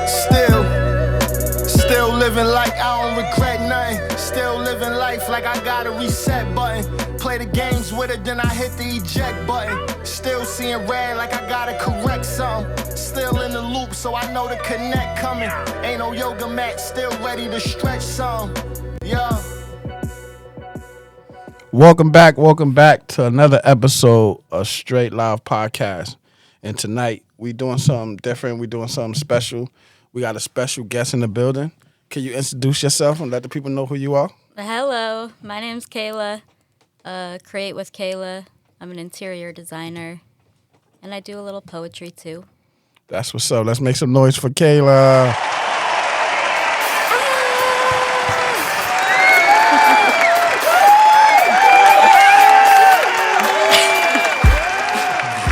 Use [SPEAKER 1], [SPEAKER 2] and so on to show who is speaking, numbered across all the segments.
[SPEAKER 1] Still living like I don't regret nothing. Still living life like I got a reset button. Play the games with it, then I hit the eject button. Still seeing red like I gotta correct something. Still in the loop, so I know the connect coming. Ain't no yoga mat, still ready to stretch some. Yeah.
[SPEAKER 2] Welcome back to another episode of Straight Live Podcast. And tonight we doing something different. We doing something special. We got a special guest in the building. Can you introduce yourself and let the people know who you are?
[SPEAKER 3] Hello, my name's Kayla. Create with Kayla. I'm an interior designer, and I do a little poetry too.
[SPEAKER 2] That's what's up. Let's make some noise for Kayla.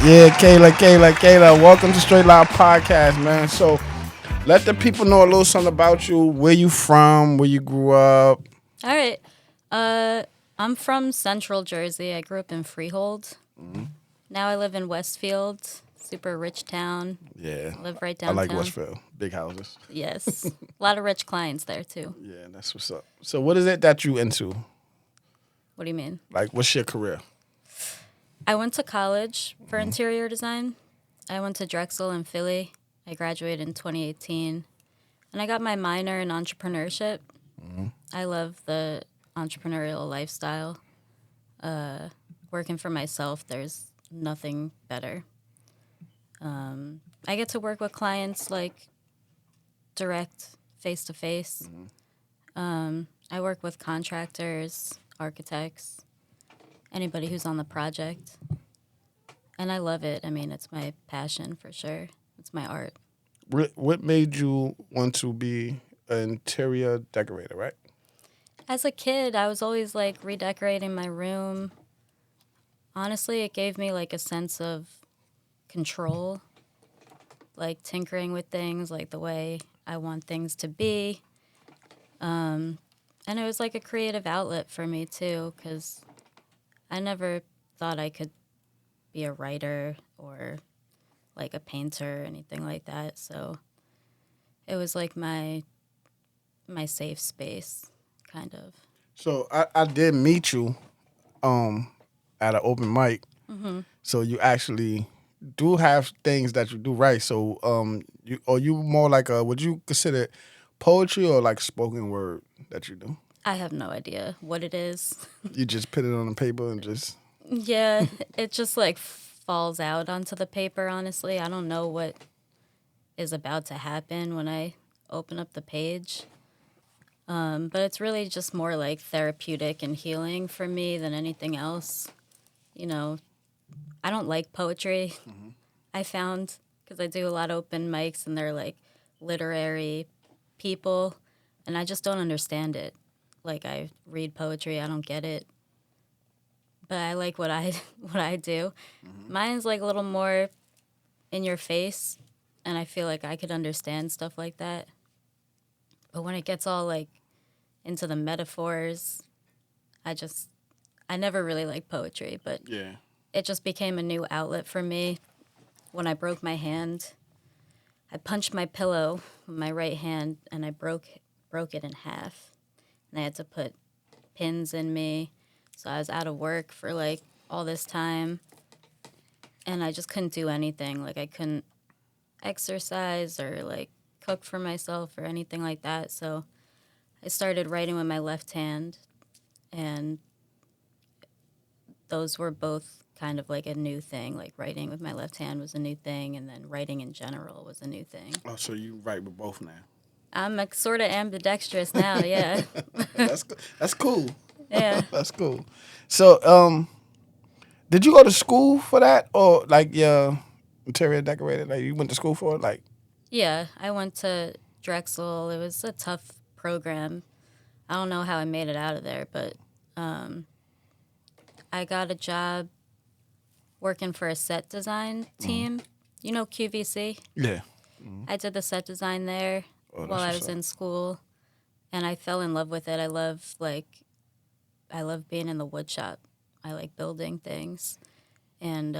[SPEAKER 2] Yeah, Kayla. Welcome to Straight Live Podcast, man. So let the people know a little something about you, where you from, where you grew up.
[SPEAKER 3] All right. I'm from Central Jersey. I grew up in Freehold. Mm-hmm. Now I live in Westfield, super rich town.
[SPEAKER 2] Yeah.
[SPEAKER 3] I live right downtown.
[SPEAKER 2] I like Westfield. Big houses.
[SPEAKER 3] Yes. A lot of rich clients there, too.
[SPEAKER 2] Yeah, that's what's up. So what is it that you into?
[SPEAKER 3] What do you mean?
[SPEAKER 2] Like, what's your career?
[SPEAKER 3] I went to college for interior design. I went to Drexel in Philly. I graduated in 2018. And I got my minor in entrepreneurship. Mm-hmm. I love the entrepreneurial lifestyle. Working for myself, there's nothing better. I get to work with clients like direct, face-to-face. Mm-hmm. I work with contractors, architects, anybody who's on the project. And I love it. I mean, it's my passion for sure. It's my art.
[SPEAKER 2] What made you want to be an interior decorator, right?
[SPEAKER 3] As a kid, I was always like redecorating my room. Honestly, it gave me like a sense of control, like tinkering with things, like the way I want things to be. And it was like a creative outlet for me too, because I never thought I could be a writer or like a painter or anything like that. So it was like my safe space, kind of.
[SPEAKER 2] So I did meet you at an open mic. Mm-hmm. So you actually do have things that you do right. So you more like would you consider poetry or like spoken word that you do?
[SPEAKER 3] I have no idea what it is.
[SPEAKER 2] You just put it on the paper and just...
[SPEAKER 3] Yeah, it just like falls out onto the paper, honestly. I don't know what is about to happen when I open up the page. But it's really just more like therapeutic and healing for me than anything else. You know, I don't like poetry, I found, because I do a lot of open mics and they're like literary people, and I just don't understand it. Like, I read poetry, I don't get it. But I like what I do. Mm-hmm. Mine's like a little more in your face, and I feel like I could understand stuff like that. But when it gets all like into the metaphors, I never really liked poetry, but
[SPEAKER 2] yeah,
[SPEAKER 3] it just became a new outlet for me. When I broke my hand, I punched my pillow with my right hand, and I broke it in half. And I had to put pins in me. So I was out of work for like all this time, and I just couldn't do anything. Like, I couldn't exercise or like cook for myself or anything like that. So I started writing with my left hand, and those were both kind of like a new thing. Like, writing with my left hand was a new thing, and then writing in general was a new thing.
[SPEAKER 2] Oh, so you write with both now?
[SPEAKER 3] I'm like sort of ambidextrous now, yeah.
[SPEAKER 2] That's cool.
[SPEAKER 3] Yeah.
[SPEAKER 2] That's cool. So, did you go to school for that, or like your interior decorator? Like, you went to school for it, like?
[SPEAKER 3] Yeah, I went to Drexel. It was a tough program. I don't know how I made it out of there, but I got a job working for a set design team. Mm-hmm. You know QVC?
[SPEAKER 2] Yeah. Mm-hmm.
[SPEAKER 3] I did the set design there while I was in school, and I fell in love with it. I love being in the wood shop. I like building things, and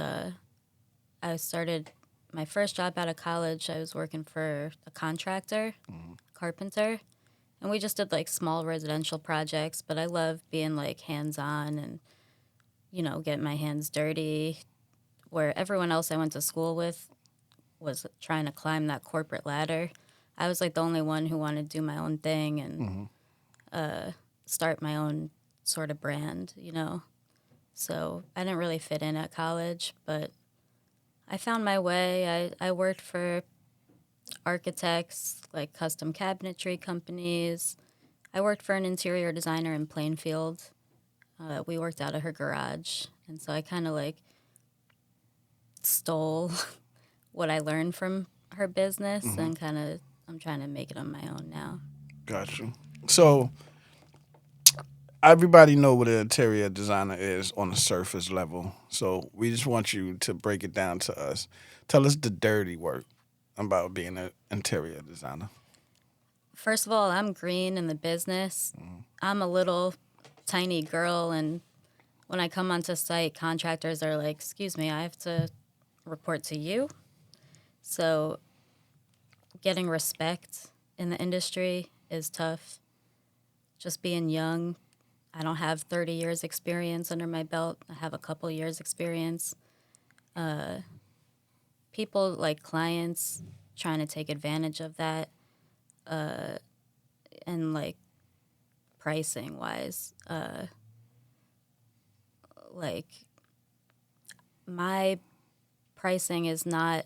[SPEAKER 3] I started my first job out of college, I was working for a contractor, carpenter, and we just did like small residential projects. But I love being like hands on and getting my hands dirty. Where everyone else I went to school with was trying to climb that corporate ladder, I was like the only one who wanted to do my own thing and start my own sort of brand, So I didn't really fit in at college, but I found my way. I worked for architects, like custom cabinetry companies. I worked for an interior designer in Plainfield. We worked out of her garage. And so I kind of like stole what I learned from her business and kind of I'm trying to make it on my own now.
[SPEAKER 2] Got you. So everybody know what an interior designer is on the surface level. So we just want you to break it down to us. Tell us the dirty work about being an interior designer.
[SPEAKER 3] First of all, I'm green in the business. I'm a little tiny girl, and when I come onto site, contractors are like, "Excuse me, I have to report to you." So getting respect in the industry is tough. Just being young, I don't have 30 years experience under my belt. I have a couple years experience. People like clients trying to take advantage of that, and like pricing wise, like my pricing is not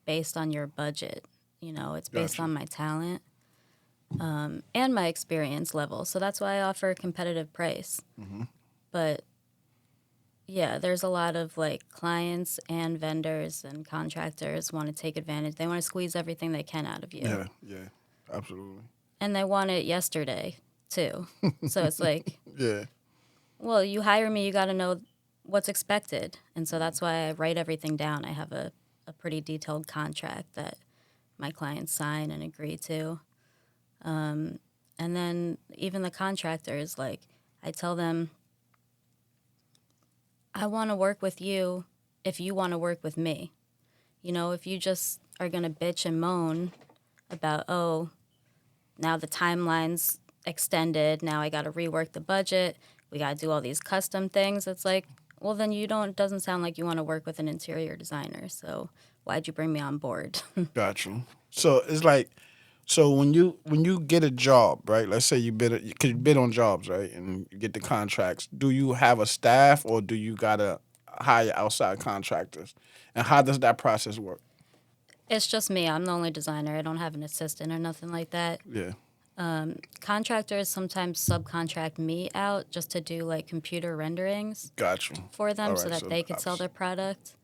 [SPEAKER 3] based on your budget. It's based
[SPEAKER 2] Gotcha.
[SPEAKER 3] on my talent and my experience level. So that's why I offer a competitive price. But yeah, there's a lot of like clients and vendors and contractors want to take advantage. They want to squeeze everything they can out of you.
[SPEAKER 2] Yeah, absolutely.
[SPEAKER 3] And they want it yesterday too. So it's like,
[SPEAKER 2] Yeah,
[SPEAKER 3] well, you hire me, you got to know what's expected. And so that's why I write everything down. I have a pretty detailed contract that my clients sign and agree to. And then even the contractors, like I tell them, I want to work with you if you want to work with me. If you just are going to bitch and moan about, oh, now the timeline's extended, now I got to rework the budget, we got to do all these custom things, it's like, well, then it doesn't sound like you want to work with an interior designer. So why'd you bring me on board?
[SPEAKER 2] got you. So it's like, so when you get a job, right? Let's say because you bid on jobs, right, and you get the contracts. Do you have a staff, or do you gotta hire outside contractors? And how does that process work?
[SPEAKER 3] It's just me. I'm the only designer. I don't have an assistant or nothing like that.
[SPEAKER 2] Yeah,
[SPEAKER 3] Contractors sometimes subcontract me out just to do like computer renderings
[SPEAKER 2] got you.
[SPEAKER 3] for them
[SPEAKER 2] All
[SPEAKER 3] so
[SPEAKER 2] right,
[SPEAKER 3] that they could sell their product.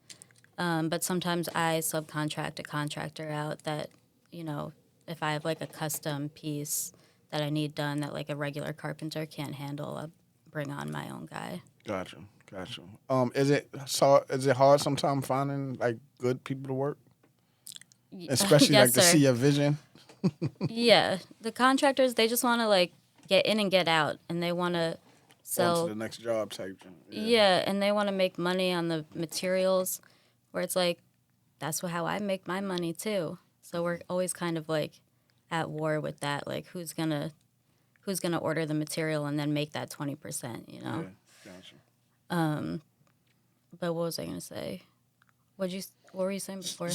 [SPEAKER 3] But sometimes I subcontract a contractor out that, if I have like a custom piece that I need done that like a regular carpenter can't handle, I'll bring on my own guy.
[SPEAKER 2] Got you. Is it hard sometimes finding like good people to work, especially
[SPEAKER 3] Yes,
[SPEAKER 2] like to
[SPEAKER 3] sir.
[SPEAKER 2] see your vision?
[SPEAKER 3] Yeah, the contractors, they just want to like get in and get out, and they want to
[SPEAKER 2] On
[SPEAKER 3] sell.
[SPEAKER 2] to the next job type thing.
[SPEAKER 3] Yeah, and they want to make money on the materials, where it's like, that's how I make my money too. So we're always kind of like at war with that, like who's gonna order the material and then make that 20%,
[SPEAKER 2] Yeah, gotcha.
[SPEAKER 3] But what was I gonna say? What were you saying before?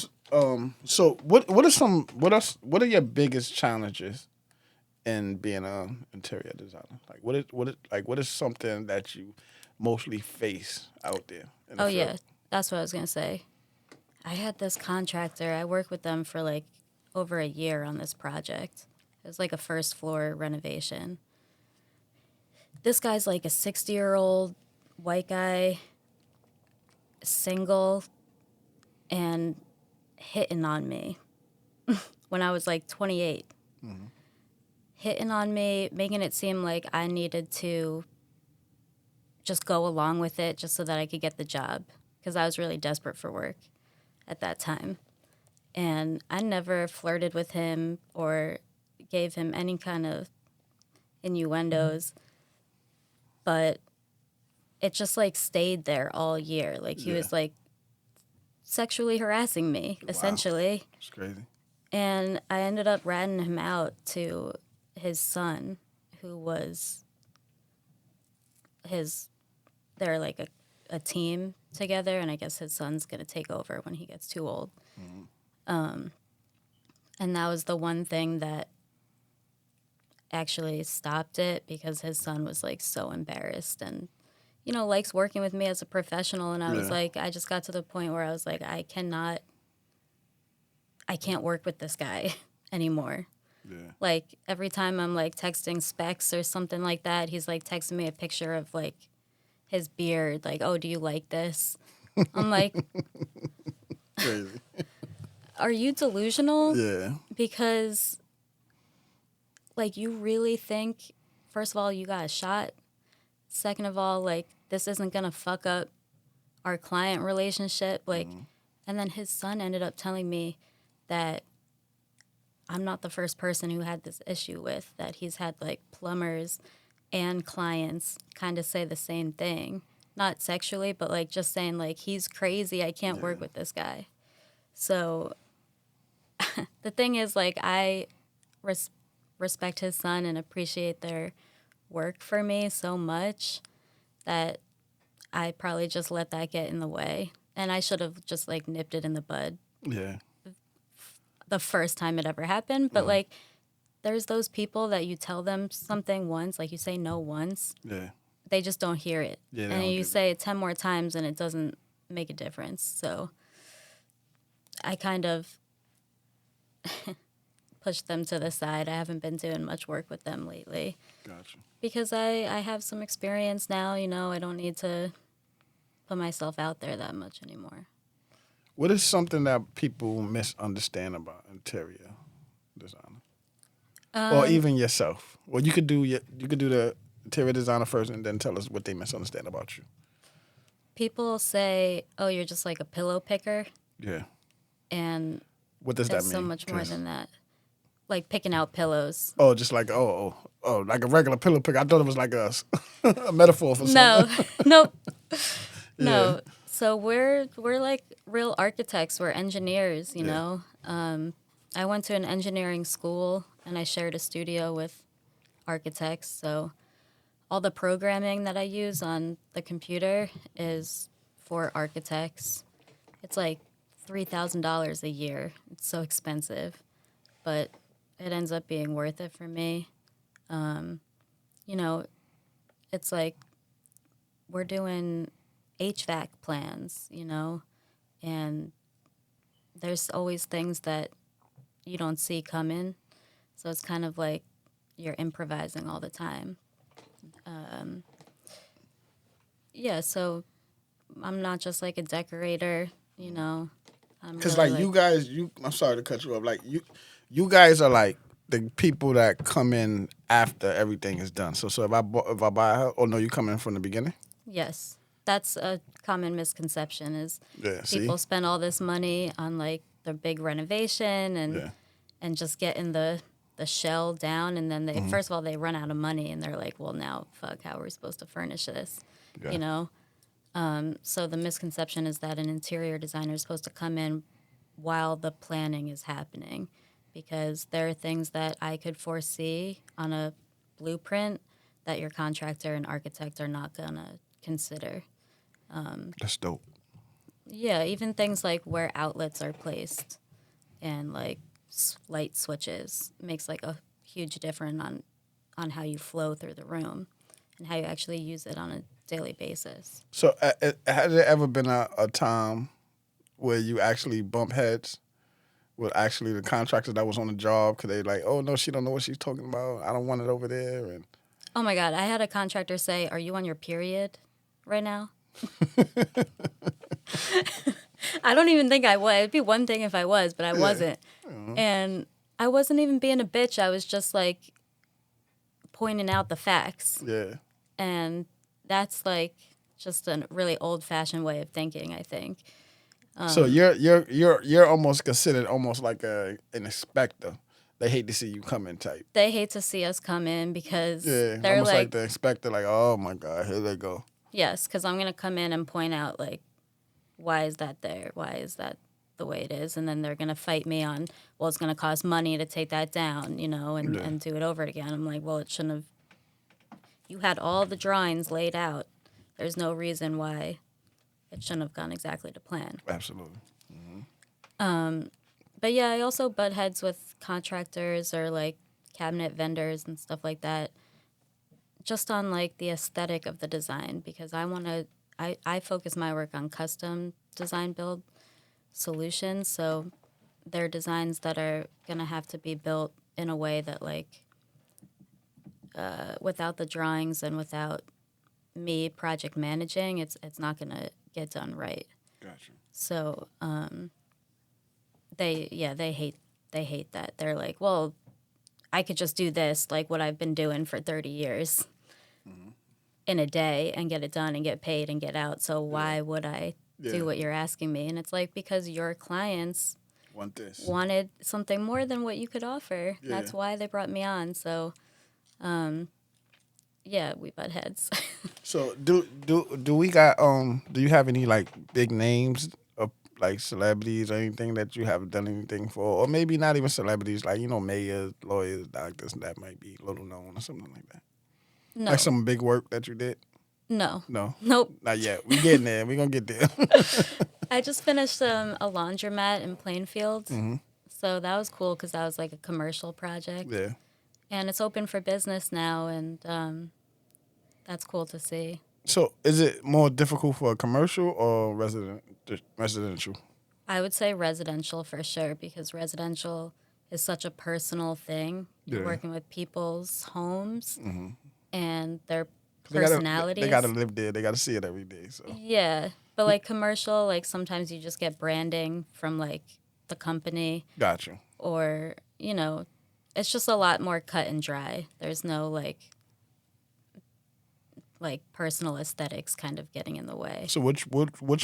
[SPEAKER 2] So what are your biggest challenges in being an interior designer? Like what is something that you mostly face out there in the
[SPEAKER 3] Oh
[SPEAKER 2] field?
[SPEAKER 3] yeah, that's what I was gonna say. I had this contractor. I worked with them for like over a year on this project. It was like a first floor renovation. This guy's like a 60-year-old white guy, single, and hitting on me when I was like 28. Hitting on me, making it seem like I needed to just go along with it just so that I could get the job because I was really desperate for work at that time. And I never flirted with him or gave him any kind of innuendos, but it just like stayed there all year. Like he was like sexually harassing me, essentially.
[SPEAKER 2] It's crazy.
[SPEAKER 3] And I ended up ratting him out to his son, who was they're like a team together, and I guess his son's going to take over when he gets too old. And that was the one thing that actually stopped it, because his son was like so embarrassed and, you know, likes working with me as a professional. And I was like, I just got to the point where I was like, I can't work with this guy anymore.
[SPEAKER 2] Yeah.
[SPEAKER 3] Like every time I'm like texting specs or something like that, he's like texting me a picture of like his beard, like, oh, do you like this? I'm like,
[SPEAKER 2] Crazy.
[SPEAKER 3] are you delusional?
[SPEAKER 2] Yeah.
[SPEAKER 3] Because like, you really think, first of all, you got a shot. Second of all, like, this isn't going to fuck up our client relationship. Like, and then his son ended up telling me that I'm not the first person who had this issue with, that he's had like plumbers and clients kind of say the same thing. Not sexually, but like just saying like, he's crazy, I can't work with this guy. So the thing is, like, I respect his son and appreciate their work for me so much that I probably just let that get in the way. And I should have just like nipped it in the bud
[SPEAKER 2] Yeah.
[SPEAKER 3] the first time it ever happened. But like, there's those people that you tell them something once, like you say no once,
[SPEAKER 2] Yeah.
[SPEAKER 3] they just don't hear it.
[SPEAKER 2] Yeah, they
[SPEAKER 3] and
[SPEAKER 2] don't
[SPEAKER 3] you
[SPEAKER 2] get it.
[SPEAKER 3] say it 10 more times and it doesn't make a difference. So I kind of pushed them to the side. I haven't been doing much work with them lately
[SPEAKER 2] Gotcha.
[SPEAKER 3] because I have some experience now. You know, I don't need to put myself out there that much anymore.
[SPEAKER 2] What is something that people misunderstand about interior designer, or even yourself? Well, you could do the interior designer first, and then tell us what they misunderstand about you.
[SPEAKER 3] People say, oh, you're just like a pillow picker.
[SPEAKER 2] Yeah.
[SPEAKER 3] And
[SPEAKER 2] What does that
[SPEAKER 3] it's
[SPEAKER 2] mean?
[SPEAKER 3] so much more
[SPEAKER 2] 'Cause-
[SPEAKER 3] than that. Like picking out pillows.
[SPEAKER 2] Oh, just like like a regular pillow picker. I thought it was like a metaphor for something.
[SPEAKER 3] No, nope.
[SPEAKER 2] Yeah.
[SPEAKER 3] No. So we're like real architects. We're engineers, you know. I went to an engineering school and I shared a studio with architects. So all the programming that I use on the computer is for architects. It's like $3,000 a year. It's so expensive, but it ends up being worth it for me. You know, it's like we're doing HVAC plans, you know, and there's always things that you don't see coming. So it's kind of like you're improvising all the time. Yeah, so I'm not just like a decorator, you know.
[SPEAKER 2] Because
[SPEAKER 3] really,
[SPEAKER 2] like you guys, I'm sorry to cut you off. Like you guys are like the people that come in after everything is done. So if I buy her, oh no, you come in from the beginning.
[SPEAKER 3] Yes, that's a common misconception is
[SPEAKER 2] Yeah. See.
[SPEAKER 3] people spend all this money on like the big renovation and just getting the shell down, and then they first of all they run out of money and they're like, well, now fuck, how are we supposed to furnish this?
[SPEAKER 2] Yeah.
[SPEAKER 3] You know. So the misconception is that an interior designer is supposed to come in while the planning is happening, because there are things that I could foresee on a blueprint that your contractor and architect are not gonna consider.
[SPEAKER 2] That's dope.
[SPEAKER 3] Yeah, even things like where outlets are placed and like light switches makes like a huge difference on how you flow through the room and how you actually use it on a daily basis.
[SPEAKER 2] So has there ever been a time where you actually bump heads with actually the contractor that was on the job? Because they like, oh no, she don't know what she's talking about. I don't want it over there. And
[SPEAKER 3] Oh my God, I had a contractor say, are you on your period right now? I don't even think I was. It'd be one thing if I was, but I wasn't. And I wasn't even being a bitch. I was just like pointing out the facts.
[SPEAKER 2] yeah,
[SPEAKER 3] And that's like just a really old-fashioned way of thinking, I think.
[SPEAKER 2] so you're almost considered almost like an inspector. They hate to see you come in type.
[SPEAKER 3] They hate to see us come in because
[SPEAKER 2] Yeah,
[SPEAKER 3] they're
[SPEAKER 2] almost like
[SPEAKER 3] like,
[SPEAKER 2] the inspector. Like, oh my god, here they go.
[SPEAKER 3] yes, because I'm going to come in and point out like why is that there? Why is that the way it is? And then they're going to fight me on, well, it's going to cost money to take that down, you know,
[SPEAKER 2] Yeah.
[SPEAKER 3] and do it over again. I'm like, well, it shouldn't have. You had all the drawings laid out. There's no reason why it shouldn't have gone exactly to plan.
[SPEAKER 2] Absolutely.
[SPEAKER 3] But yeah, I also butt heads with contractors or like cabinet vendors and stuff like that, just on like the aesthetic of the design, because I focus my work on custom design build solutions. So they're designs that are going to have to be built in a way that like without the drawings and without me project managing, it's not going to get done right.
[SPEAKER 2] Gotcha.
[SPEAKER 3] So they hate that. They're like, well, I could just do this like what I've been doing for 30 years in a day and get it done and get paid and get out. So why would I
[SPEAKER 2] Yeah.
[SPEAKER 3] do what you're asking me? And it's like, because your clients
[SPEAKER 2] Want this?
[SPEAKER 3] wanted something more than what you could offer.
[SPEAKER 2] Yeah.
[SPEAKER 3] That's why they brought me on. So yeah, we butt heads.
[SPEAKER 2] So do we got do you have any like big names of like celebrities or anything that you have done anything for, or maybe not even celebrities, like mayors, lawyers, doctors that might be little known or something like that?
[SPEAKER 3] No.
[SPEAKER 2] Like some big work that you did?
[SPEAKER 3] No.
[SPEAKER 2] No,
[SPEAKER 3] Nope.
[SPEAKER 2] not yet. We getting there. We gonna get there.
[SPEAKER 3] I just finished a laundromat in Plainfield.
[SPEAKER 2] Mm-hmm.
[SPEAKER 3] So that was cool because that was like a commercial project.
[SPEAKER 2] Yeah.
[SPEAKER 3] And it's open for business now, and that's cool to see.
[SPEAKER 2] So is it more difficult for a commercial or residential?
[SPEAKER 3] I would say residential for sure, because residential is such a personal thing. You're
[SPEAKER 2] Yeah.
[SPEAKER 3] working with people's homes and their
[SPEAKER 2] They gotta-
[SPEAKER 3] personalities.
[SPEAKER 2] They gotta live there. They gotta see it every day. So
[SPEAKER 3] Yeah. But like commercial, like sometimes you just get branding from like the company,
[SPEAKER 2] got you.
[SPEAKER 3] or, you know, it's just a lot more cut and dry. There's no like personal aesthetics kind of getting in the way.
[SPEAKER 2] So which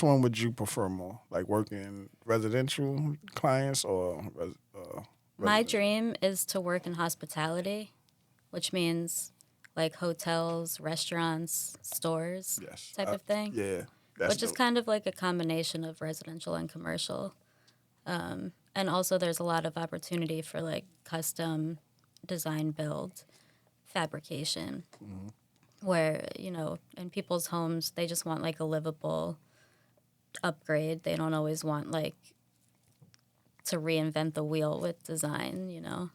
[SPEAKER 2] one would you prefer more? Like working residential clients or
[SPEAKER 3] My dream is to work in hospitality, which means like hotels, restaurants, stores,
[SPEAKER 2] yes
[SPEAKER 3] type of thing.
[SPEAKER 2] Yeah, that's
[SPEAKER 3] Which is
[SPEAKER 2] dope.
[SPEAKER 3] kind of like a combination of residential and commercial. And also there's a lot of opportunity for like custom design build, fabrication, where, you know, in people's homes, they just want like a livable upgrade. They don't always want like to reinvent the wheel with design, you know.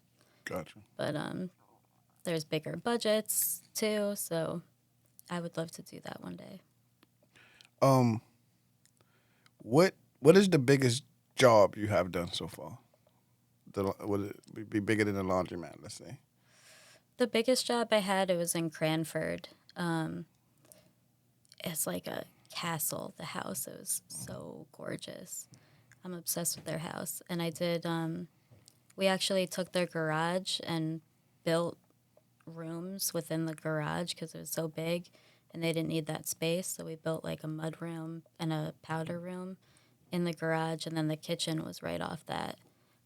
[SPEAKER 2] Got you.
[SPEAKER 3] But there's bigger budgets too, so I would love to do that one day.
[SPEAKER 2] What is the biggest job you have done so far? Would it be bigger than the laundromat? Let's say.
[SPEAKER 3] The biggest job I had, it was in Cranford. It's like a castle, the house. It was so gorgeous. I'm obsessed with their house. And I did, we actually took their garage and built rooms within the garage because it was so big and they didn't need that space. So we built like a mud room and a powder room in the garage. And then the kitchen was right off that.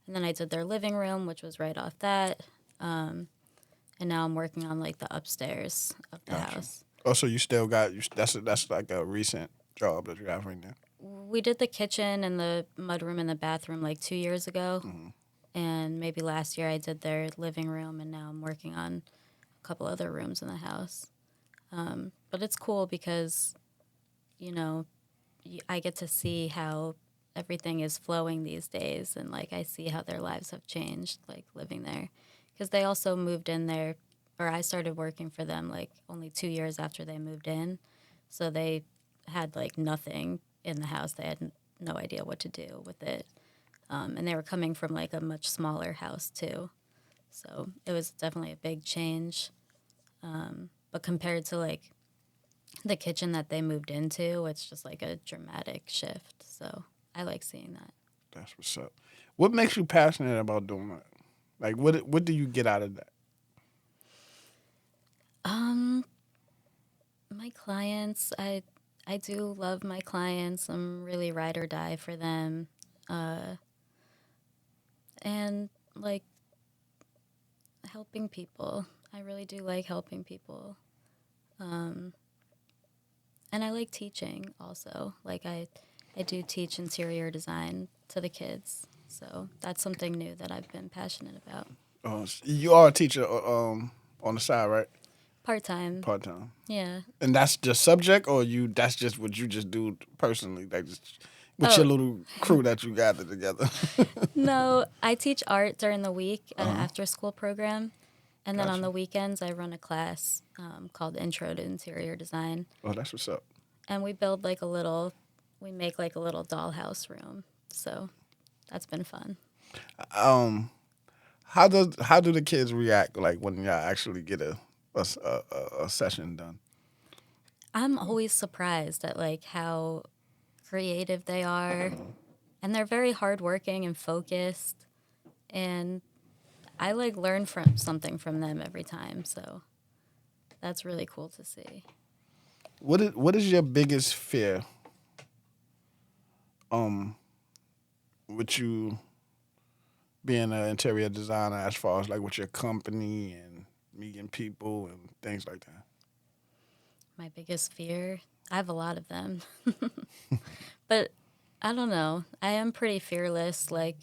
[SPEAKER 3] And then I did their living room, which was right off that. And now I'm working on like the upstairs of the
[SPEAKER 2] Gotcha.
[SPEAKER 3] house.
[SPEAKER 2] Oh, so you still got that's like a recent job that you have right now.
[SPEAKER 3] We did the kitchen and the mudroom and the bathroom like 2 years ago. And maybe last year I did their living room, and now I'm working on a couple other rooms in the house. But it's cool because, you know, I get to see how everything is flowing these days, and like I see how their lives have changed, like living there. Because they also moved in there, or I started working for them like only 2 years after they moved in. So they had like nothing in the house. They had no idea what to do with it. And they were coming from like a much smaller house too. So it was definitely a big change. But compared to like the kitchen that they moved into, it's just like a dramatic shift. So I like seeing that.
[SPEAKER 2] That's what's up. What makes you passionate about doing that? Like, what do you get out of that?
[SPEAKER 3] My clients, I do love my clients. I'm really ride or die for them. And like helping people. I really do like helping people. And I like teaching also. Like I I do teach interior design to the kids. So that's something new that I've been passionate about.
[SPEAKER 2] You are a teacher on the side, right?
[SPEAKER 3] Part time.
[SPEAKER 2] Part time.
[SPEAKER 3] Yeah.
[SPEAKER 2] And that's just subject, or that's just what you just do personally, like just with your little crew that you gather together.
[SPEAKER 3] No, I teach art during the week at an after school program. And then on the weekends, I run a class called Intro to Interior Design.
[SPEAKER 2] Oh, that's what's up.
[SPEAKER 3] And we make like a little dollhouse room. So that's been fun.
[SPEAKER 2] How do the kids react like when y'all actually get a session done?
[SPEAKER 3] I'm always surprised at like how creative they are. And they're very hardworking and focused. And I like learn from something from them every time. So that's really cool to see.
[SPEAKER 2] What is your biggest fear? With you being an interior designer, as far as like with your company and meeting people and things like that.
[SPEAKER 3] My biggest fear? I have a lot of them. But I don't know. I am pretty fearless. Like,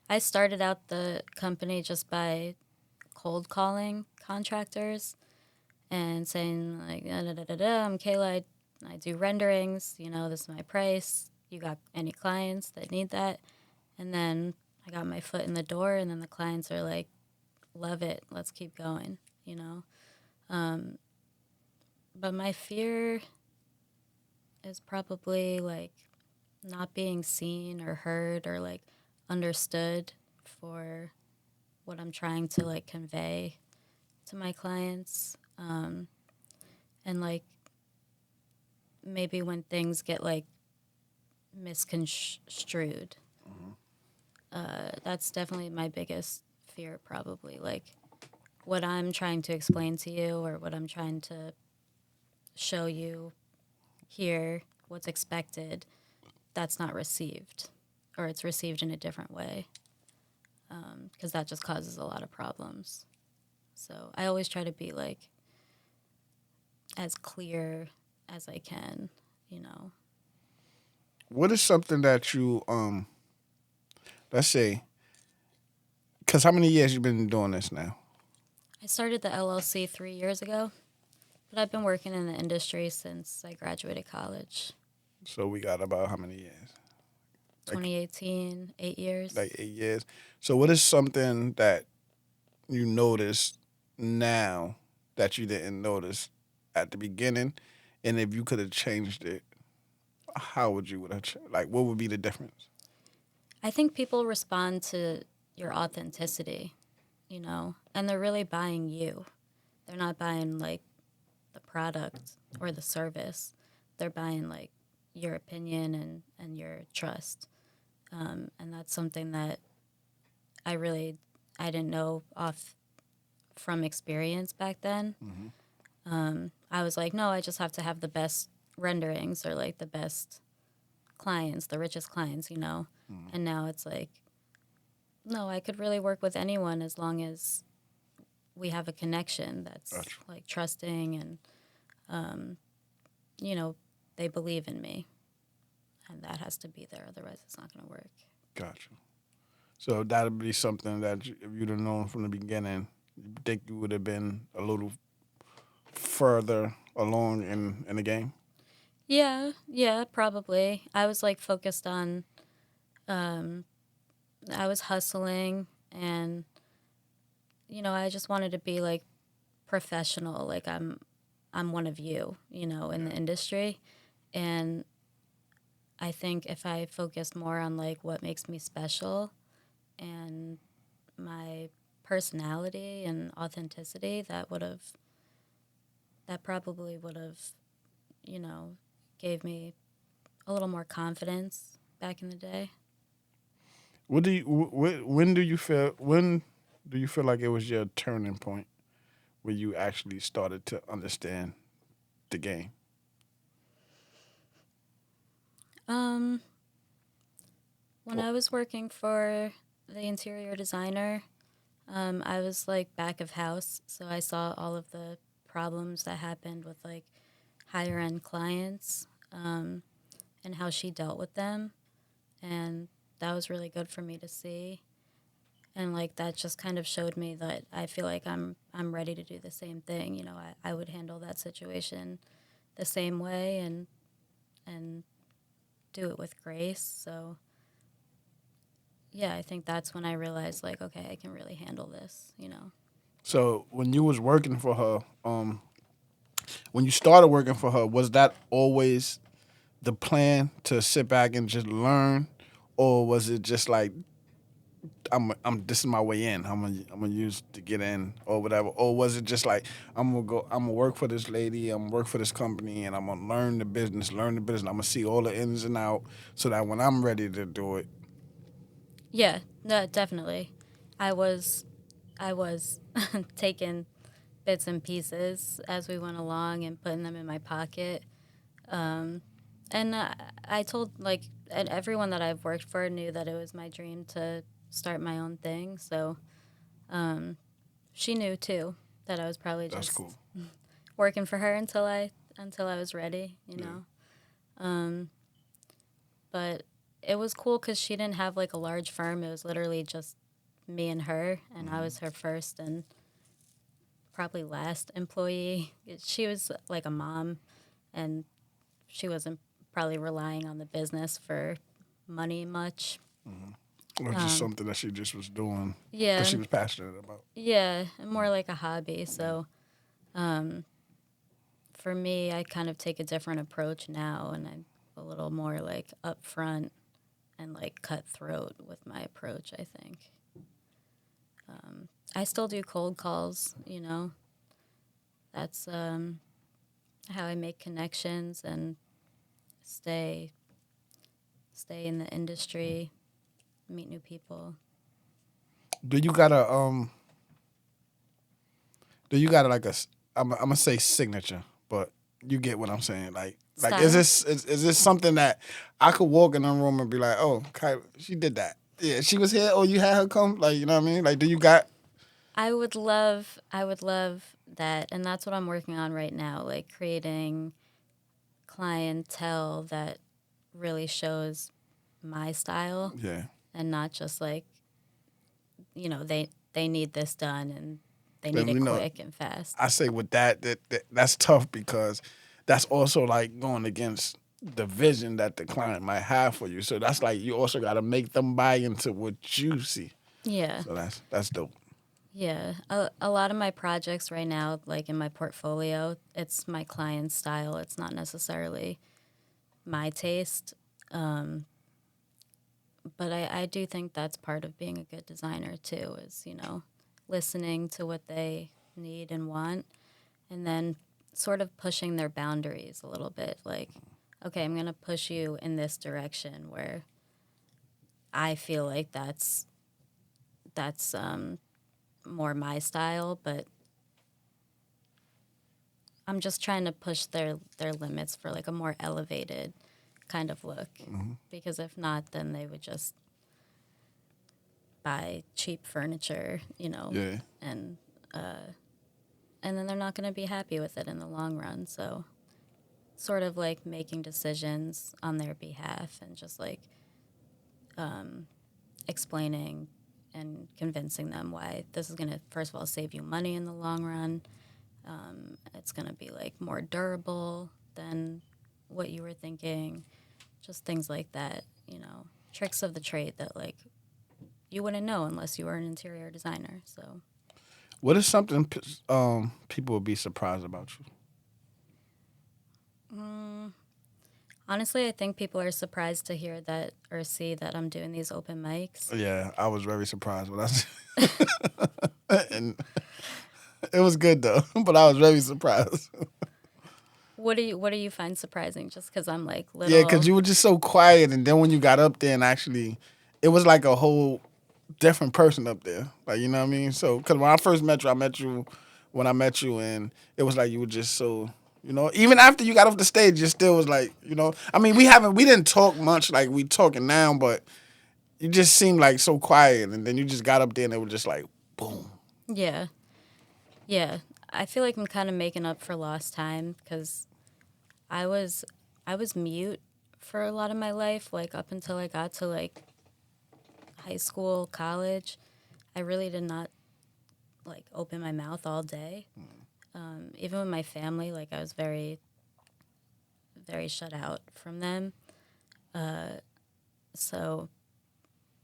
[SPEAKER 3] I started out the company just by cold calling contractors and saying, like, da, da, da, da, da, I'm Kayla. I do renderings. You know, this is my price. You got any clients that need that? And then I got my foot in the door, and then the clients are like, love it. Let's keep going, you know? But my fear is probably like not being seen or heard or like understood for what I'm trying to like convey to my clients. And like maybe when things get like misconstrued, that's definitely my biggest fear, probably. Like what I'm trying to explain to you or what I'm trying to show you here, what's expected, that's not received, or it's received in a different way, because that just causes a lot of problems. So I always try to be like as clear as I can, you know.
[SPEAKER 2] What is something that you let's say, because how many years you been doing this now?
[SPEAKER 3] I started the LLC 3 years ago, but I've been working in the industry since I graduated college.
[SPEAKER 2] So we got about how many years?
[SPEAKER 3] 2018, 8 years.
[SPEAKER 2] Like 8 years. So what is something that you notice now that you didn't notice at the beginning, and if you could have changed it, how would you like? What would be the difference?
[SPEAKER 3] I think people respond to your authenticity, you know, and they're really buying you. They're not buying like the product or the service. They're buying like your opinion and your trust. And that's something that I didn't know off from experience back then. I was like, no, I just have to have the best renderings or like the best clients, the richest clients, you know. And now it's like, no, I could really work with anyone as long as we have a connection that's like trusting and, you know, they believe in me. And that has to be there. Otherwise, it's not going to work.
[SPEAKER 2] Gotcha. So that would be something that if you'd have known from the beginning, you think you would have been a little further along in the game?
[SPEAKER 3] Yeah, probably. I was like focused on, I was hustling and, you know, I just wanted to be like professional. Like I'm one of you, you know, in the industry. And I think if I focused more on like what makes me special and my personality and authenticity, that probably would have, you know, gave me a little more confidence back in the day.
[SPEAKER 2] When do you feel like it was your turning point where you actually started to understand the game?
[SPEAKER 3] When I was working for the interior designer, I was like back of house, so I saw all of the problems that happened with like higher end clients. and how she dealt with them. And that was really good for me to see. And like that just kind of showed me that I feel like I'm ready to do the same thing. You know, I would handle that situation the same way and do it with grace. So yeah, I think that's when I realized like, okay, I can really handle this, you know.
[SPEAKER 2] So when you was working for her, when you started working for her, was that always the plan to sit back and just learn, or was it just like this is my way in. I'm gonna use to get in or whatever, or was it just like I'm gonna work for this lady, I'm gonna work for this company, and I'm gonna learn the business. I'm gonna see all the ins and out, so that when I'm ready to do it.
[SPEAKER 3] Yeah, no, definitely. I was I was taking bits and pieces as we went along and putting them in my pocket. And I told like and everyone that I've worked for knew that it was my dream to start my own thing. So she knew too that I was probably
[SPEAKER 2] That's
[SPEAKER 3] just
[SPEAKER 2] cool.
[SPEAKER 3] working for her until I was ready, you know. But it was cool because she didn't have like a large firm. It was literally just me and her, and I was her first and probably last employee. She was like a mom, and she wasn't probably relying on the business for money much.
[SPEAKER 2] Or just something that she just was doing
[SPEAKER 3] Yeah,
[SPEAKER 2] because she was passionate about.
[SPEAKER 3] yeah, more like a hobby. So for me, I kind of take a different approach now, and I'm a little more like upfront and like cutthroat with my approach. I think I still do cold calls. You know, that's how I make connections and stay in the industry, meet new people.
[SPEAKER 2] Do you got a Do you got like I'm gonna say signature, but you get what I'm saying. Like is
[SPEAKER 3] Style.
[SPEAKER 2] this something that I could walk in a room and be like, oh, Kyla, she did that. Yeah, she was here. Or you had her come. Like, you know what I mean? Like, do you got?
[SPEAKER 3] I would love that, and that's what I'm working on right now, like creating clientele that really shows my style
[SPEAKER 2] Yeah.
[SPEAKER 3] and not just like, you know, they need this done and they
[SPEAKER 2] Then
[SPEAKER 3] need
[SPEAKER 2] you
[SPEAKER 3] it
[SPEAKER 2] know,
[SPEAKER 3] quick and fast.
[SPEAKER 2] I say with that's tough because that's also like going against the vision that the client might have for you. So that's like you also got to make them buy into what you see.
[SPEAKER 3] Yeah.
[SPEAKER 2] So that's dope.
[SPEAKER 3] Yeah. A lot of my projects right now, like in my portfolio, it's my client's style. It's not necessarily my taste. But I do think that's part of being a good designer too, is, you know, listening to what they need and want and then sort of pushing their boundaries a little bit. Like, okay, I'm going to push you in this direction where I feel like that's more my style, but I'm just trying to push their limits for like a more elevated kind of look. Because if not, then they would just buy cheap furniture, you know,
[SPEAKER 2] Yeah.
[SPEAKER 3] and then they're not going to be happy with it in the long run. So, sort of like making decisions on their behalf and just like explaining and convincing them why this is going to, first of all, save you money in the long run. It's going to be like more durable than what you were thinking. Just things like that, you know, tricks of the trade that like you wouldn't know unless you were an interior designer. So,
[SPEAKER 2] What is something people would be surprised about you?
[SPEAKER 3] honestly, I think people are surprised to hear that or see that I'm doing these open mics.
[SPEAKER 2] Yeah, I was very surprised when and it was good though, but I was very surprised.
[SPEAKER 3] What do you find surprising? Just because I'm like little.
[SPEAKER 2] Yeah, because you were just so quiet, and then when you got up there and actually, it was like a whole different person up there. Like, you know what I mean? So, because when I first met you, and it was like you were just so, you know, even after you got off the stage, you still was like, you know, I mean, we didn't talk much like we talking now, but you just seemed like so quiet, and then you just got up there and it was just like, boom.
[SPEAKER 3] Yeah, yeah. I feel like I'm kind of making up for lost time because I was mute for a lot of my life, like up until I got to like high school, college. I really did not like open my mouth all day. Even with my family, like I was very, very shut out from them. So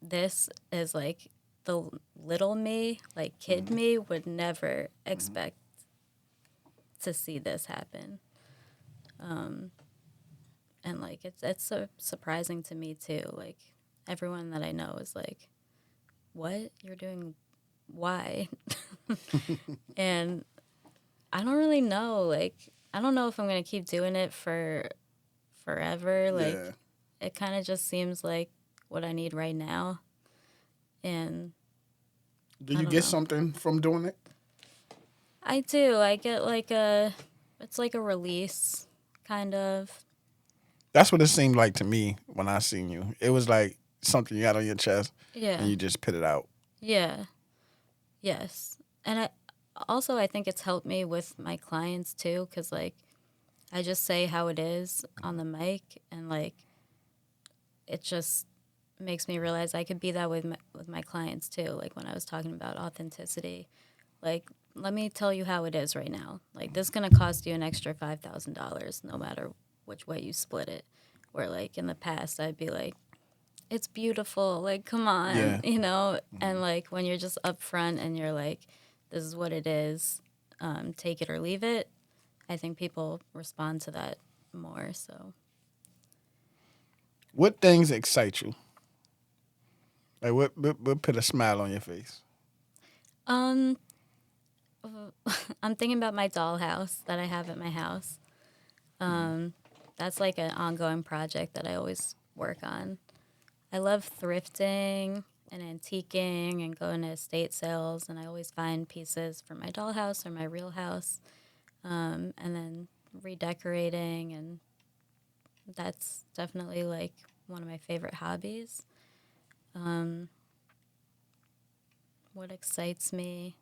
[SPEAKER 3] this is like the little me, like kid me, would never expect to see this happen. And like it's so surprising to me too. Like everyone that I know is like, "What you're doing? Why?" And I don't really know. Like I don't know if I'm gonna keep doing it for forever. Like
[SPEAKER 2] Yeah.
[SPEAKER 3] it kind of just seems like what I need right now. And
[SPEAKER 2] Do
[SPEAKER 3] I
[SPEAKER 2] you
[SPEAKER 3] don't
[SPEAKER 2] get
[SPEAKER 3] know.
[SPEAKER 2] something from doing it?
[SPEAKER 3] I do. I get like it's like a release, kind of.
[SPEAKER 2] That's what it seemed like to me when I seen you. It was like something you got on your chest and
[SPEAKER 3] Yeah.
[SPEAKER 2] you just put it out.
[SPEAKER 3] Yeah. Yes. And I think it's helped me with my clients too, because like I just say how it is on the mic, and like it just makes me realize I could be that with my clients too. Like when I was talking about authenticity, like let me tell you how it is right now. Like this is gonna cost you an extra $5,000, no matter which way you split it. Where like in the past I'd be like, it's beautiful, like come on,
[SPEAKER 2] Yeah.
[SPEAKER 3] And like when you're just upfront and you're like, this is what it is, take it or leave it. I think people respond to that more. So
[SPEAKER 2] What things excite you? Like what put a smile on your face?
[SPEAKER 3] um I'm thinking about my dollhouse that I have at my house. That's like an ongoing project that I always work on. I love thrifting and antiquing and going to estate sales, and I always find pieces for my dollhouse or my real house, and then redecorating, and that's definitely like one of my favorite hobbies. What excites me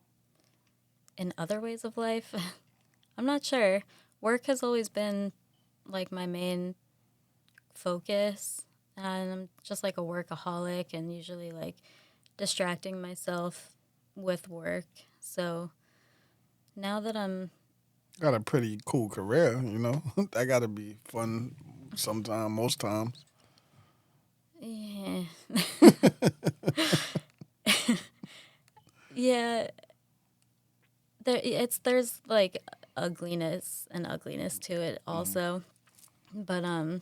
[SPEAKER 3] in other ways of life? I'm not sure. Work has always been like my main focus, and I'm just like a workaholic and usually like distracting myself with work. So now that I'm
[SPEAKER 2] Got a pretty cool career, you know. That got to be fun sometime, most times.
[SPEAKER 3] yeah, yeah, there's like ugliness and ugliness to it also, but I'm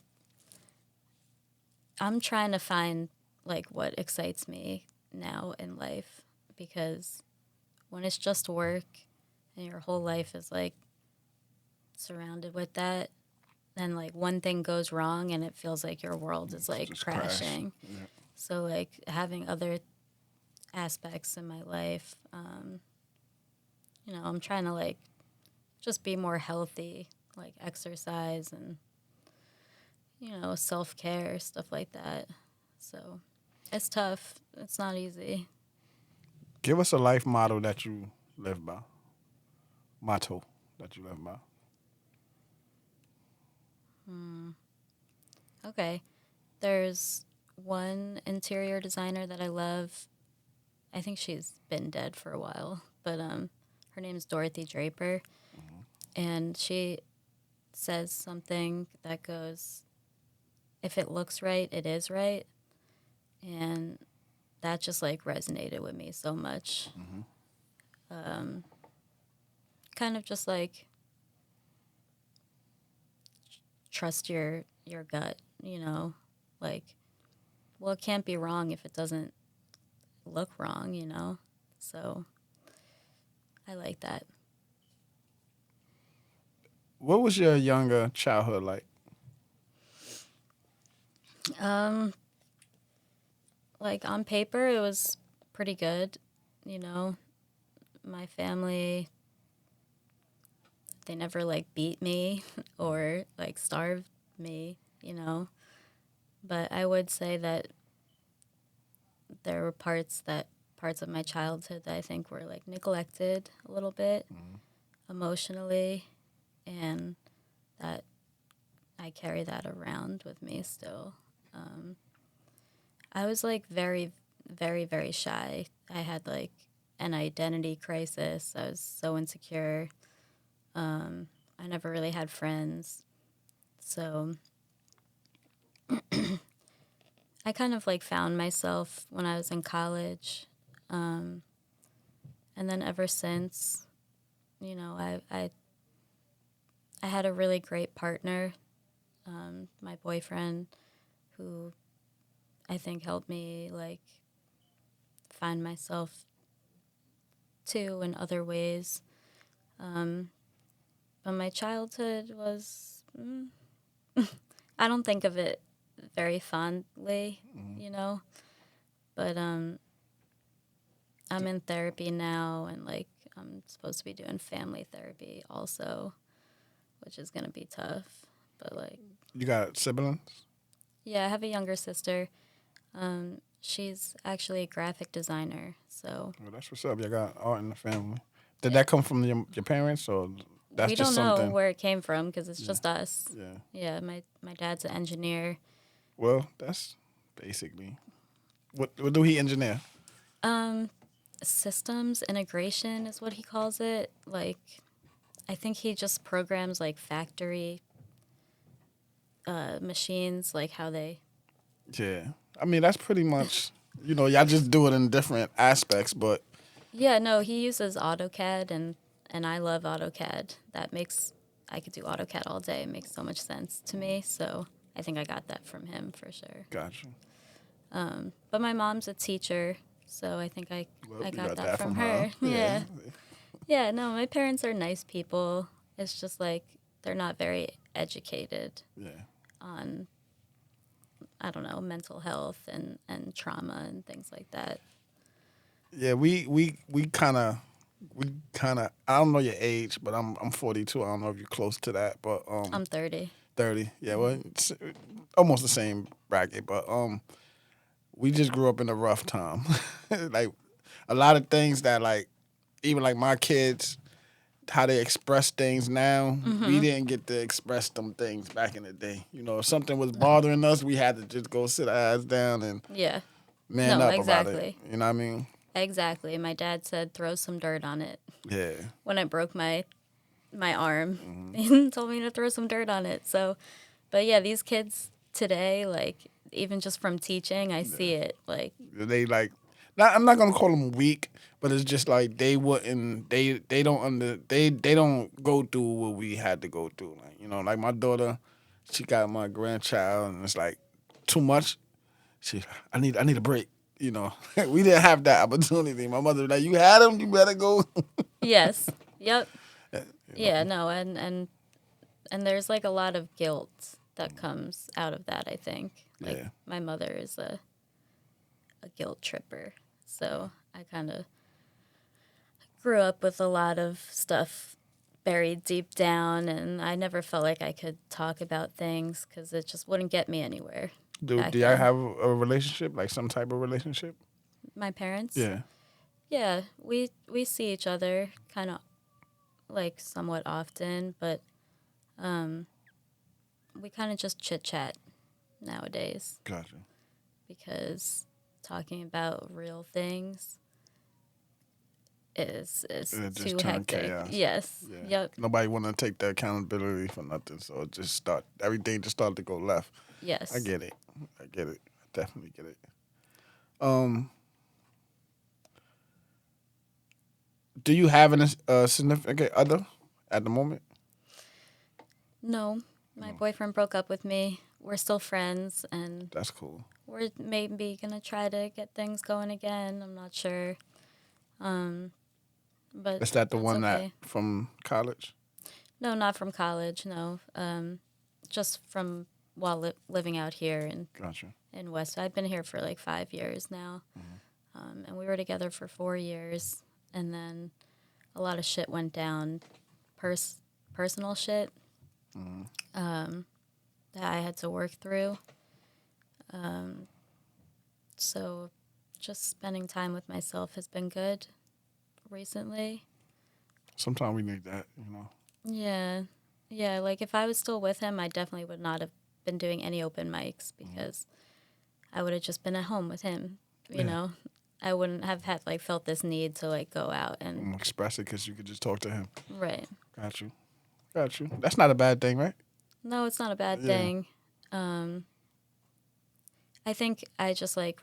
[SPEAKER 3] trying to find like what excites me now in life, because when it's just work and your whole life is like surrounded with that, then like one thing goes wrong and it feels like your world is like
[SPEAKER 2] Just crash.
[SPEAKER 3] crashing.
[SPEAKER 2] Yeah.
[SPEAKER 3] So like having other aspects in my life, I'm trying to like just be more healthy, like exercise and self care, stuff like that. So it's tough. It's not easy.
[SPEAKER 2] Give us a life motto that you live by. Motto that you live by.
[SPEAKER 3] Okay. There's one interior designer that I love. I think she's been dead for a while, but her name is Dorothy Draper, and she says something that goes, "If it looks right, it is right," and that just like resonated with me so much. Kind of just like trust your gut, like, well, it can't be wrong if it doesn't look wrong. So I like that.
[SPEAKER 2] What was your younger childhood like?
[SPEAKER 3] Um, like on paper, it was pretty good. You know, my family, they never like beat me or like starved me. But I would say that there were parts of my childhood that I think were like neglected a little bit emotionally, and that I carry that around with me still. I was like very, very, very shy. I had like an identity crisis. I was so insecure. I never really had friends. So I kind of like found myself when I was in college. And then ever since, you know, I had a really great partner, my boyfriend, who I think helped me like find myself too in other ways. But my childhood was, I don't think of it very fondly, you know. But I'm in therapy now, and like I'm supposed to be doing family therapy also, which is gonna be tough. But like,
[SPEAKER 2] You got siblings?
[SPEAKER 3] yeah, I have a younger sister. She's actually a graphic designer, so
[SPEAKER 2] Well, that's what's up. You got art in the family. Did that come from your parents, or that's
[SPEAKER 3] we
[SPEAKER 2] just
[SPEAKER 3] don't know
[SPEAKER 2] something?
[SPEAKER 3] where it came from because it's just us.
[SPEAKER 2] Yeah.
[SPEAKER 3] Yeah, my dad's an engineer.
[SPEAKER 2] Well, that's basically what do he engineer?
[SPEAKER 3] Systems integration is what he calls it. Like, I think he just programs like factory machines, like how they.
[SPEAKER 2] Yeah. I mean, that's pretty much, y'all just do it in different aspects, but
[SPEAKER 3] Yeah, no, he uses AutoCAD, and I love AutoCAD. I could do AutoCAD all day. It makes so much sense to me. So I think I got that from him for sure.
[SPEAKER 2] gotcha.
[SPEAKER 3] But my mom's a teacher, so I think
[SPEAKER 2] Well,
[SPEAKER 3] I
[SPEAKER 2] you
[SPEAKER 3] got that from her. Yeah. Yeah, no, my parents are nice people. It's just like they're not very educated
[SPEAKER 2] Yeah.
[SPEAKER 3] on, I don't know, mental health and trauma and things like that.
[SPEAKER 2] Yeah, we kind of I don't know your age, but I'm 42. I don't know if you're close to that, but
[SPEAKER 3] I'm 30.
[SPEAKER 2] 30. Yeah, well, it's almost the same bracket, but we just grew up in a rough time. Like a lot of things that like even like my kids how they express things now, we didn't get to express them things back in the day. If something was bothering us, we had to just go sit our ass down and
[SPEAKER 3] Yeah.
[SPEAKER 2] man
[SPEAKER 3] No,
[SPEAKER 2] up
[SPEAKER 3] exactly.
[SPEAKER 2] about it. You know what I mean?
[SPEAKER 3] Exactly. My dad said throw some dirt on it
[SPEAKER 2] Yeah.
[SPEAKER 3] when I broke my arm. He told me to throw some dirt on it. So, but yeah, these kids today, like even just from teaching, I see it. Like,
[SPEAKER 2] They like I'm not gonna call them weak, but it's just like they wouldn't they don't go through what we had to go through. Like, like my daughter, she got my grandchild and it's like too much. I need a break. We didn't have that opportunity. My mother was like, you had them, you better go.
[SPEAKER 3] yes, yep, yeah, no, and there's like a lot of guilt that comes out of that. I think, like
[SPEAKER 2] Yeah.
[SPEAKER 3] my mother is a guilt tripper, so I kind of grew up with a lot of stuff buried deep down, and I never felt like I could talk about things because it just wouldn't get me anywhere.
[SPEAKER 2] Do
[SPEAKER 3] back
[SPEAKER 2] y'all
[SPEAKER 3] then.
[SPEAKER 2] have a relationship, like some type of relationship?
[SPEAKER 3] My parents?
[SPEAKER 2] Yeah.
[SPEAKER 3] Yeah, we see each other kind of like somewhat often, but we kind of just chit chat nowadays
[SPEAKER 2] Gotcha.
[SPEAKER 3] because talking about real things is
[SPEAKER 2] It just
[SPEAKER 3] too
[SPEAKER 2] turned
[SPEAKER 3] hectic.
[SPEAKER 2] chaos.
[SPEAKER 3] Yes.
[SPEAKER 2] Yeah.
[SPEAKER 3] Yep.
[SPEAKER 2] Nobody want to take the accountability for nothing, so everything just started to go left.
[SPEAKER 3] Yes.
[SPEAKER 2] I get it. I definitely get it. Do you have a significant other at the moment?
[SPEAKER 3] No, my boyfriend broke up with me. We're still friends, and
[SPEAKER 2] That's cool.
[SPEAKER 3] we're maybe gonna try to get things going again. I'm not sure. But
[SPEAKER 2] Is that the
[SPEAKER 3] that's
[SPEAKER 2] one
[SPEAKER 3] okay.
[SPEAKER 2] that from college?
[SPEAKER 3] No, not from college. No, just from while living out here
[SPEAKER 2] Gotcha.
[SPEAKER 3] in West. I've been here for like 5 years now, and we were together for 4 years, and then a lot of shit went down, personal shit, that I had to work through. So, just spending time with myself has been good recently.
[SPEAKER 2] Sometimes we need that,
[SPEAKER 3] Yeah, Yeah, like if I was still with him, I definitely would not have been doing any open mics because I would have just been at home with him, you
[SPEAKER 2] Yeah.
[SPEAKER 3] know. I wouldn't have had like felt this need to like go out and
[SPEAKER 2] Express it because you could just talk to him.
[SPEAKER 3] right.
[SPEAKER 2] Got you. Got you. That's not a bad thing, right?
[SPEAKER 3] No, it's not a bad
[SPEAKER 2] Yeah.
[SPEAKER 3] thing. I think I just like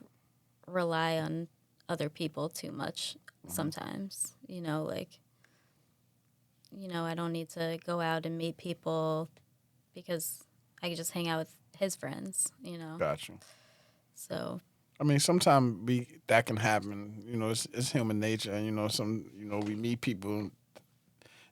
[SPEAKER 3] rely on other people too much sometimes. I don't need to go out and meet people because I can just hang out with his friends.
[SPEAKER 2] Got you.
[SPEAKER 3] So,
[SPEAKER 2] I mean, sometimes that can happen. It's human nature. We meet people.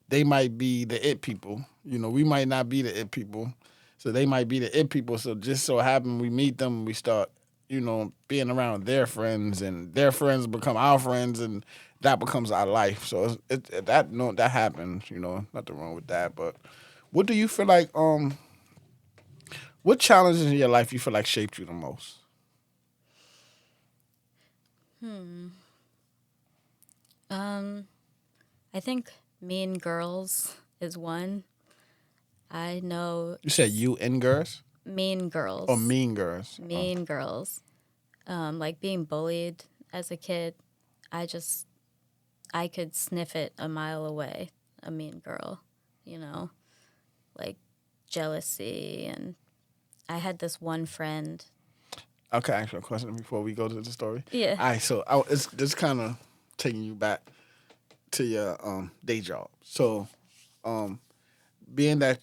[SPEAKER 2] They might be the it people. We might not be the it people. So they might be the it people. So just so happen we meet them, we start, being around their friends, and their friends become our friends, and that becomes our life. So that happens. Nothing wrong with that. But what do you feel like? What challenges in your life you feel like shaped you the most?
[SPEAKER 3] I think Mean Girls is one. I know
[SPEAKER 2] You said you and girls
[SPEAKER 3] Mean Girls.
[SPEAKER 2] or mean girls?
[SPEAKER 3] Mean Girls. Like being bullied as a kid, I could sniff it a mile away, a mean girl, like jealousy. And I had this one friend.
[SPEAKER 2] Okay, ask you a question before we go to the story.
[SPEAKER 3] Yeah.
[SPEAKER 2] All right, so it's just kind of taking you back to your day job. So, being that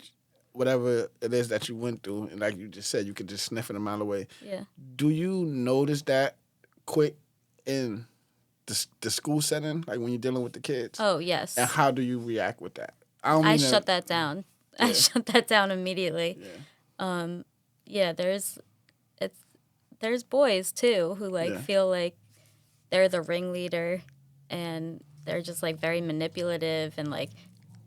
[SPEAKER 2] whatever it is that you went through, and like you just said, you could just sniff it a mile away.
[SPEAKER 3] Yeah.
[SPEAKER 2] Do you notice that quick in the school setting, like when you're dealing with the kids?
[SPEAKER 3] Oh, yes.
[SPEAKER 2] And how do you react with that? I don't
[SPEAKER 3] I
[SPEAKER 2] mean
[SPEAKER 3] shut that down.
[SPEAKER 2] Yeah.
[SPEAKER 3] I shut that down immediately.
[SPEAKER 2] Yeah.
[SPEAKER 3] Yeah, there's boys too who
[SPEAKER 2] Yeah.
[SPEAKER 3] feel like they're the ringleader, and they're just like very manipulative, and like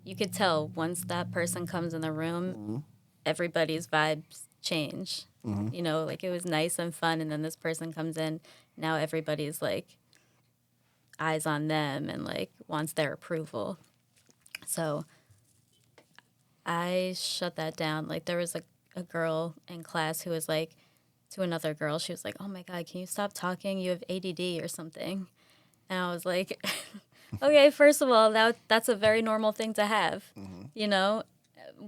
[SPEAKER 3] you could tell once that person comes in the room, everybody's vibes change. Like it was nice and fun, and then this person comes in, now everybody's like eyes on them and like wants their approval. So I shut that down. Like there was a girl in class who was like to another girl, she was like, "Oh my God, can you stop talking? You have ADD or something." And I was like, okay, first of all, that's a very normal thing to have,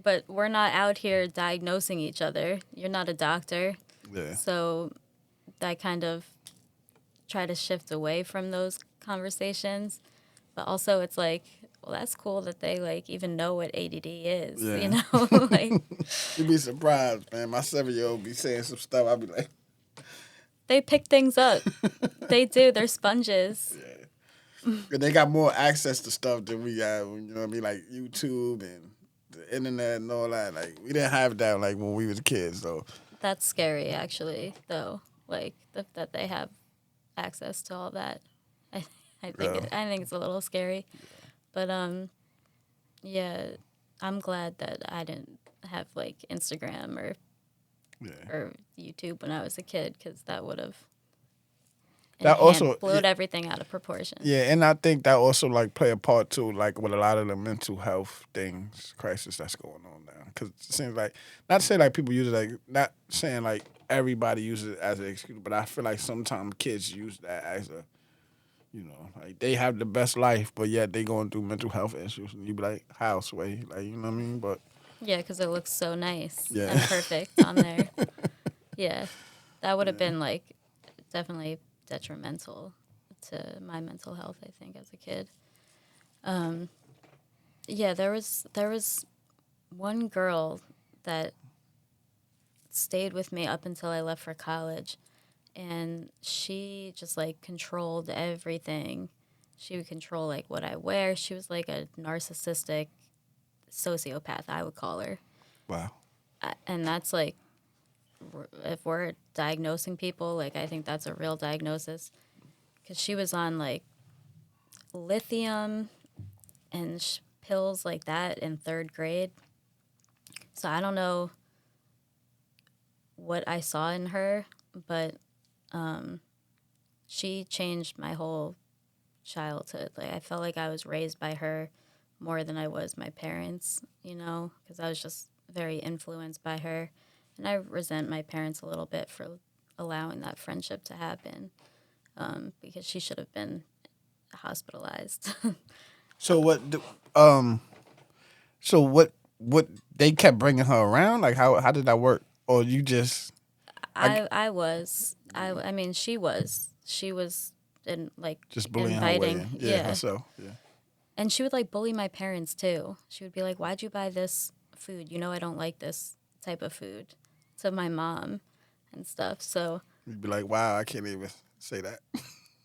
[SPEAKER 3] but we're not out here diagnosing each other. You're not a doctor.
[SPEAKER 2] Yeah.
[SPEAKER 3] So I kind of try to shift away from those conversations. But also it's like, well, that's cool that they like even know what ADD is,
[SPEAKER 2] Yeah.
[SPEAKER 3] Like
[SPEAKER 2] You'd be surprised, man. My 7-year-old be saying some stuff. I'd be like,
[SPEAKER 3] they pick things up. They do. They're sponges.
[SPEAKER 2] they got more access to stuff than we got. You know what I mean? Like YouTube and the internet and all that. Like we didn't have that like when we was kids, though.
[SPEAKER 3] That's scary, actually, though. Like that they have access to all that. I think it's a little scary, but yeah, I'm glad that I didn't have like Instagram or YouTube when I was a kid, because that would have blew everything out of proportion.
[SPEAKER 2] Yeah, and I think that also like play a part too, like with a lot of the mental health crisis that's going on now. Because it seems like, not to say like people use it, like not saying like everybody uses it as an excuse, but I feel like sometimes kids use that as a, like they have the best life, but yet they going through mental health issues, and you be like, how, Sway? Like, you know what I mean? But
[SPEAKER 3] yeah, because it looks so nice
[SPEAKER 2] Yeah.
[SPEAKER 3] and perfect on there. Yeah, that would have been like definitely detrimental to my mental health, I think, as a kid. Yeah, there was one girl that stayed with me up until I left for college, and she just like controlled everything. She would control like what I wear. She was like a narcissistic sociopath, I would call her.
[SPEAKER 2] wow.
[SPEAKER 3] And that's like, if we're diagnosing people, like I think that's a real diagnosis, because she was on like lithium and pills like that in 3rd grade. So I don't know what I saw in her, but she changed my whole childhood. Like I felt like I was raised by her more than I was my parents, you know, because I was just very influenced by her. And I resent my parents a little bit for allowing that friendship to happen, because she should have been hospitalized.
[SPEAKER 2] So um what they kept bringing her around? Like how did that work? Or you just I
[SPEAKER 3] I mean, she was in like
[SPEAKER 2] just bullying her way
[SPEAKER 3] inviting,
[SPEAKER 2] in? Yeah,
[SPEAKER 3] yeah.
[SPEAKER 2] herself. Yeah.
[SPEAKER 3] And she would like bully my parents too. She would be like, "Why'd you buy this food? You know I don't like this type of food," to my mom and stuff. So
[SPEAKER 2] You'd be like, wow, I can't even say that.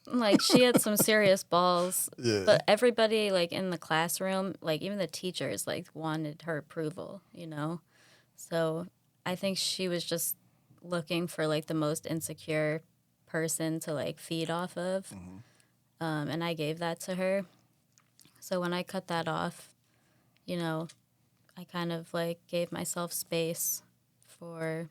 [SPEAKER 3] like she had some serious balls.
[SPEAKER 2] Yeah.
[SPEAKER 3] But everybody like in the classroom, like even the teachers, like wanted her approval, you know? So I think she was just looking for like the most insecure person to like feed off of. And I gave that to her. So when I cut that off, you know, I kind of like gave myself space for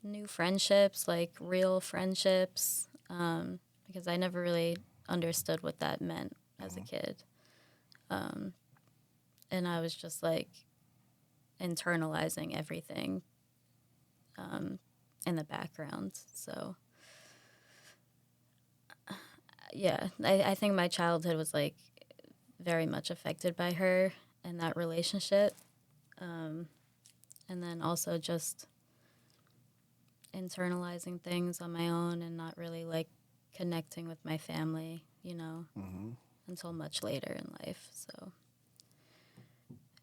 [SPEAKER 3] new friendships, like real friendships, because I never really understood what that meant as a kid. And I was just like internalizing everything in the background. So, yeah, I think my childhood was like very much affected by her and that relationship. And then also just internalizing things on my own and not really like connecting with my family, you know, until much later in life. So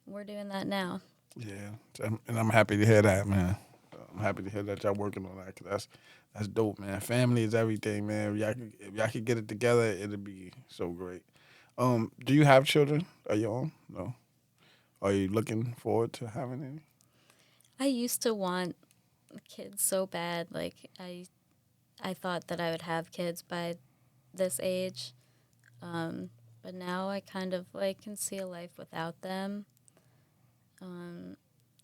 [SPEAKER 3] we're doing that now.
[SPEAKER 2] Yeah, and I'm happy to hear that, man. I'm happy to hear that y'all working on that, 'cause that's dope, man. Family is everything, man. If y'all could get it together, it'd be so great. Do you have children of your own? No. Are you looking forward to having any?
[SPEAKER 3] I used to want kids so bad. Like I thought that I would have kids by this age. But now I kind of like can see a life without them.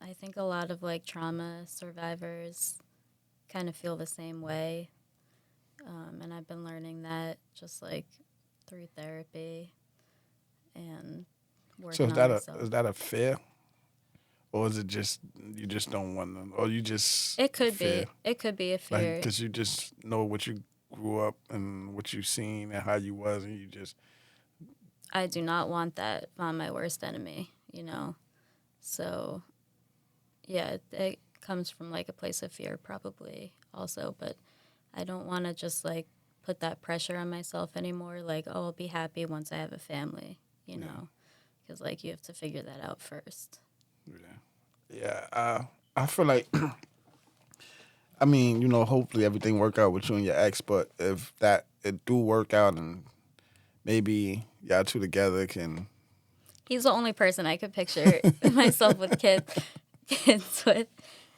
[SPEAKER 3] I think a lot of like trauma survivors kind of feel the same way. And I've been learning that just like through therapy and
[SPEAKER 2] So
[SPEAKER 3] working on myself.
[SPEAKER 2] is that a fear, or is it just you just don't want them, or you just
[SPEAKER 3] It could
[SPEAKER 2] fear?
[SPEAKER 3] be. It could be a
[SPEAKER 2] Like,
[SPEAKER 3] fear.
[SPEAKER 2] because you just know what you grew up and what you seen and how you was, and you just
[SPEAKER 3] I do not want that on my worst enemy, you know? So, yeah, it comes from like a place of fear, probably also, but I don't want to just like put that pressure on myself anymore. Like, oh, I'll be happy once I have a family, you know? Because like you have to figure that out first.
[SPEAKER 2] yeah. I feel like I mean, you know, hopefully everything work out with you and your ex, but if that it do work out and maybe y'all two together can.
[SPEAKER 3] He's the only person I could picture myself with kids with.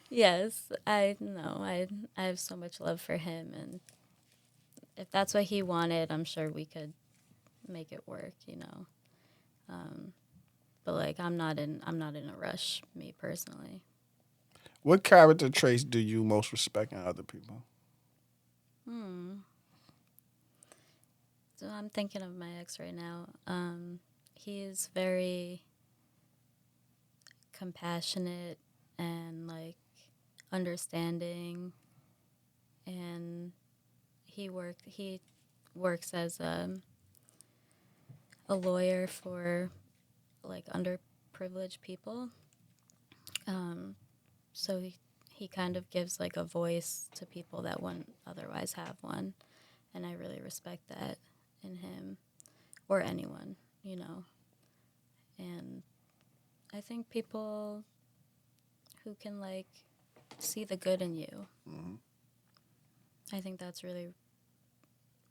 [SPEAKER 3] Yes, I know. I have so much love for him, and if that's what he wanted, I'm sure we could make it work, you know. But like I'm not in a rush, me personally.
[SPEAKER 2] What character traits do you most respect in other people?
[SPEAKER 3] So I'm thinking of my ex right now. He's very compassionate and like understanding, and he works as a lawyer for like underprivileged people. So he kind of gives like a voice to people that wouldn't otherwise have one, and I really respect that in him or anyone, you know. And I think people who can like see the good in you. I think that's really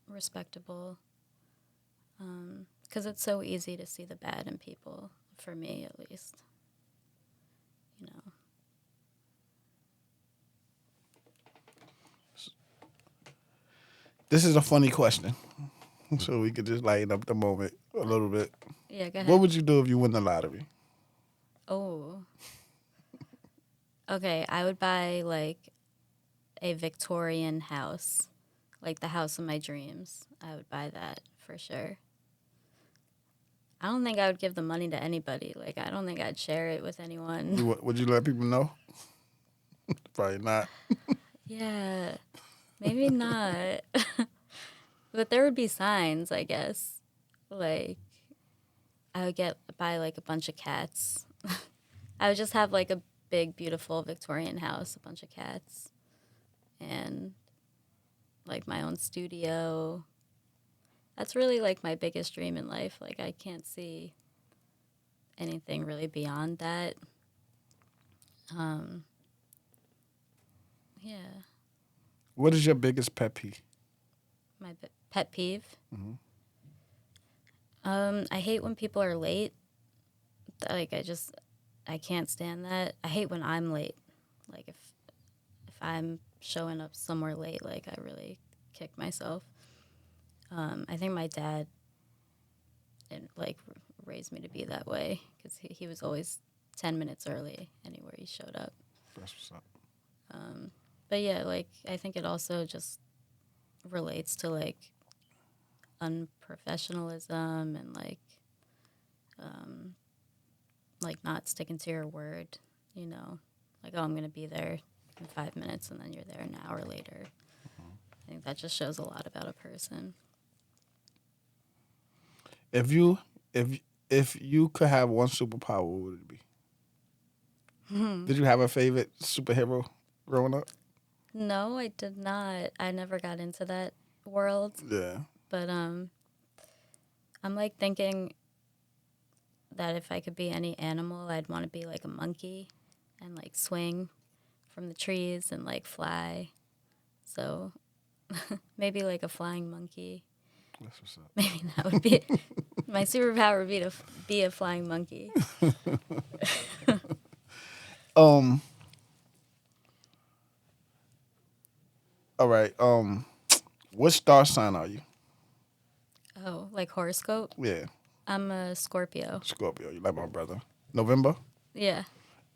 [SPEAKER 3] respectable, because it's so easy to see the bad in people, for me at least, you know.
[SPEAKER 2] This is a funny question, so we could just lighten up the moment a little bit.
[SPEAKER 3] Yeah, go ahead.
[SPEAKER 2] What would you do if you win the lottery?
[SPEAKER 3] Oh. Okay, I would buy like a Victorian house, like the house of my dreams. I would buy that for sure. I don't think I would give the money to anybody. Like, I don't think I'd share it with anyone.
[SPEAKER 2] Would you let people know? Probably not.
[SPEAKER 3] Yeah, maybe not. But there would be signs, I guess. Like, I would buy like a bunch of cats. I would just have like a big, beautiful Victorian house, a bunch of cats, and like my own studio. That's really like my biggest dream in life. Like, I can't see anything really beyond that. Yeah,
[SPEAKER 2] What is your biggest pet peeve?
[SPEAKER 3] my pet peeve. I hate when people are late. Like, I can't stand that. I hate when I'm late. Like, if I'm showing up somewhere late, like, I really kick myself. I think my dad raised me to be that way because he was always 10 minutes early anywhere he showed up.
[SPEAKER 2] That's what's up.
[SPEAKER 3] But yeah, like, I think it also just relates to like unprofessionalism and like not sticking to your word, you know, like, oh, I'm going to be there in 5 minutes and then you're there an hour later. I think that just shows a lot about a person.
[SPEAKER 2] If you could have one superpower, what would it be? Did you have a favorite superhero growing up?
[SPEAKER 3] No, I did not. I never got into that world,
[SPEAKER 2] Yeah.
[SPEAKER 3] but I'm like thinking that if I could be any animal, I'd want to be like a monkey and like swing from the trees and like fly. So maybe like a flying monkey.
[SPEAKER 2] That's what's up.
[SPEAKER 3] Maybe that would be my superpower would be to be a flying monkey.
[SPEAKER 2] All right. What star sign are you?
[SPEAKER 3] Oh, like horoscope?
[SPEAKER 2] Yeah.
[SPEAKER 3] I'm a Scorpio.
[SPEAKER 2] Scorpio. You like my brother. November?
[SPEAKER 3] Yeah,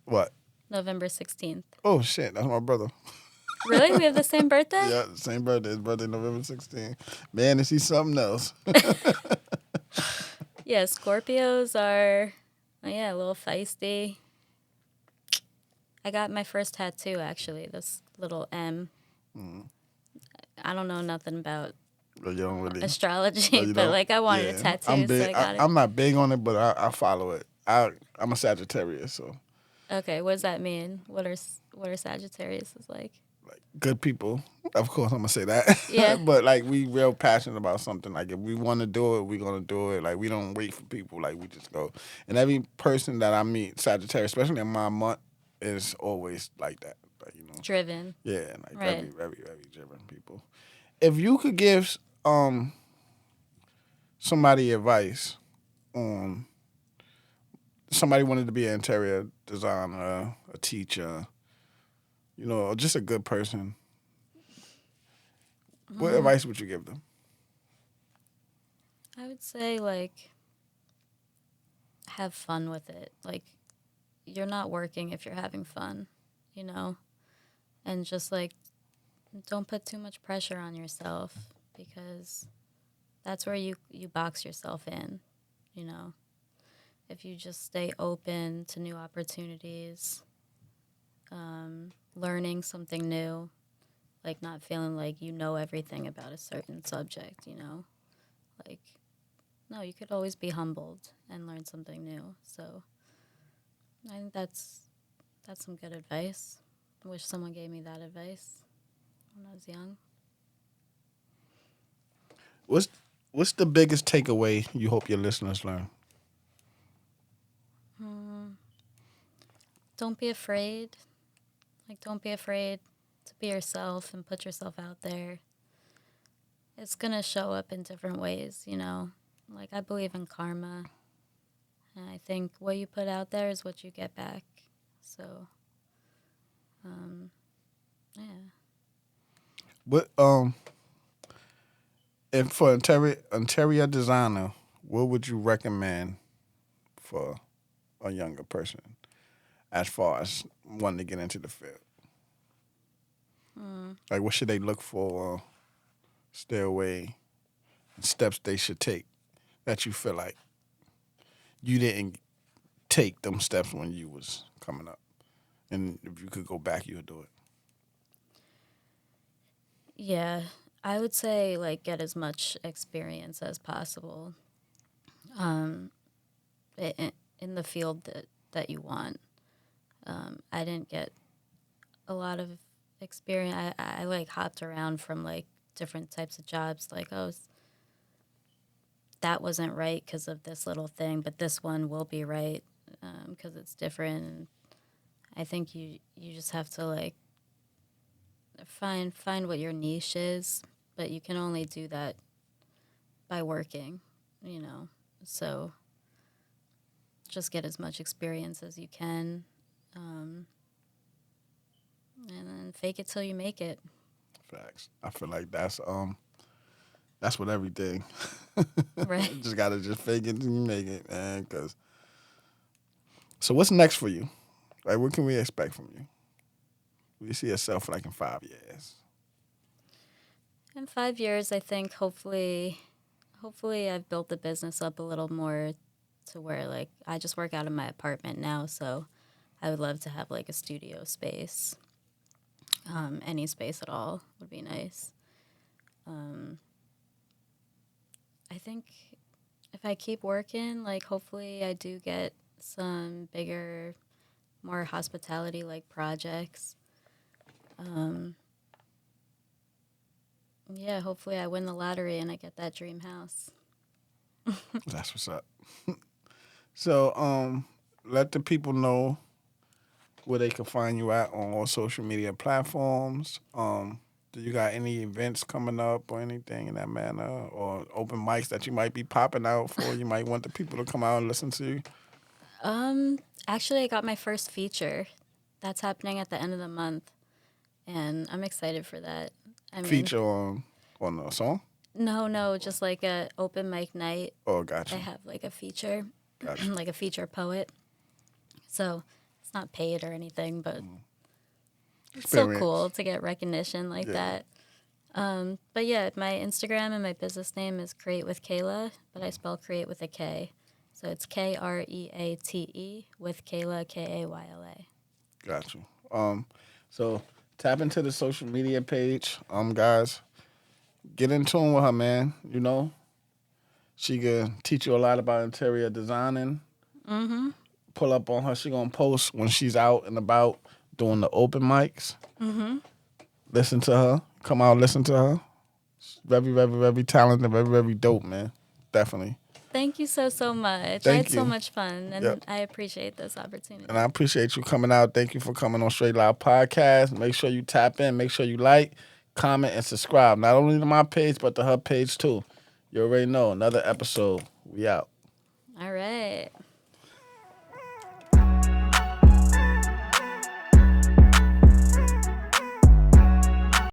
[SPEAKER 2] What?
[SPEAKER 3] November 16th.
[SPEAKER 2] Oh shit, that's my brother.
[SPEAKER 3] Really? We have the same birthday?
[SPEAKER 2] Yeah, same birthday. His birthday November 16th. Man, is he something else?
[SPEAKER 3] Yeah, Scorpios are, a little feisty. I got my first tattoo, actually, this little M. I don't know nothing about
[SPEAKER 2] You don't really.
[SPEAKER 3] astrology,
[SPEAKER 2] you
[SPEAKER 3] but
[SPEAKER 2] don't?
[SPEAKER 3] like, I wanted a
[SPEAKER 2] Yeah.
[SPEAKER 3] tattoo,
[SPEAKER 2] I'm big.
[SPEAKER 3] so I got it.
[SPEAKER 2] I'm not big on it, but I follow it. I'm a Sagittarius, so
[SPEAKER 3] Okay, what does that mean? What are Sagittarius is like?
[SPEAKER 2] good people. Of course, I'm gonna say that.
[SPEAKER 3] Yeah.
[SPEAKER 2] But like, we real passionate about something. Like, if we want to do it, we gonna do it. Like, we don't wait for people. Like, we just go. And every person that I meet, Sagittarius, especially in my month, is always like that. Like, you know.
[SPEAKER 3] Driven.
[SPEAKER 2] Yeah, like
[SPEAKER 3] Right.
[SPEAKER 2] very, very, very driven people. If you could give somebody advice on somebody wanted to be an interior designer, a teacher, you know, or just a good person, what advice would you give them?
[SPEAKER 3] I would say, like, have fun with it. Like, you're not working if you're having fun, you know? And just, like, don't put too much pressure on yourself because that's where you box yourself in, you know? If you just stay open to new opportunities, learning something new, like not feeling like you know everything about a certain subject, you know? Like, no, you could always be humbled and learn something new. So I think that's some good advice. I wish someone gave me that advice when I was young.
[SPEAKER 2] What's the biggest takeaway you hope your listeners learn?
[SPEAKER 3] Don't be afraid. Like, don't be afraid to be yourself and put yourself out there. It's going to show up in different ways, you know? Like, I believe in karma. And I think what you put out there is what you get back. So, yeah.
[SPEAKER 2] What and for interior designer, what would you recommend for a younger person as far as wanting to get into the field? Like, what should they look for, stay away, steps they should take that you feel like? you didn't take them steps when you was coming up? And if you could go back, you would do it.
[SPEAKER 3] Yeah, I would say like get as much experience as possible in the field that you want. I didn't get a lot of experience. I like hopped around from like different types of jobs. Like, oh, that wasn't right because of this little thing, but this one will be right because it's different. And I think you just have to like find what your niche is, but you can only do that by working, you know. So just get as much experience as you can, and then fake it till you make it.
[SPEAKER 2] Facts. I feel like that's with everything.
[SPEAKER 3] Right.
[SPEAKER 2] Just gotta just fake it till you make it, man. So what's next for you? Like, what can we expect from you? Where you see yourself like in 5 years?
[SPEAKER 3] In 5 years, I think hopefully I've built the business up a little more to where like I just work out of my apartment now, so I would love to have like a studio space. Any space at all would be nice. I think if I keep working, like hopefully I do get some bigger, more hospitality like projects. Yeah, hopefully I win the lottery and I get that dream house.
[SPEAKER 2] That's what's up. So, let the people know where they can find you at on all social media platforms. Do you got any events coming up or anything in that manner, or open mics that you might be popping out for? You might want the people to come out and listen to you.
[SPEAKER 3] Actually, I got my first feature. That's happening at the end of the month, and I'm excited for that. I mean,
[SPEAKER 2] Feature on a song.
[SPEAKER 3] No, just like a open mic night.
[SPEAKER 2] Oh, gotcha.
[SPEAKER 3] I have like a feature,
[SPEAKER 2] Gotcha.
[SPEAKER 3] like a feature poet. So it's not paid or anything, but it's so
[SPEAKER 2] Experience.
[SPEAKER 3] cool to get recognition like
[SPEAKER 2] Yeah.
[SPEAKER 3] that. But yeah, my Instagram and my business name is Create with Kayla, but I spell Create with a K. So it's KREATE with Kayla, KAYLA.
[SPEAKER 2] Got you. So tap into the social media page. Guys, get in tune with her, man. You know, she can teach you a lot about interior designing.
[SPEAKER 3] Mm-hmm.
[SPEAKER 2] Pull up on her. She gonna post when she's out and about doing the open mics.
[SPEAKER 3] Mm-hmm.
[SPEAKER 2] Listen to her. Come out, listen to her. She's very, very, very talented. Very, very dope, man. Definitely.
[SPEAKER 3] Thank you so much. I
[SPEAKER 2] Thank
[SPEAKER 3] had so
[SPEAKER 2] you.
[SPEAKER 3] much fun, and
[SPEAKER 2] Yep.
[SPEAKER 3] I appreciate this opportunity.
[SPEAKER 2] And I appreciate you coming out. Thank you for coming on Straight Loud Podcast. Make sure you tap in. Make sure you like, comment, and subscribe. Not only to my page, but to her page too. You already know. Another episode. We out.
[SPEAKER 3] All right.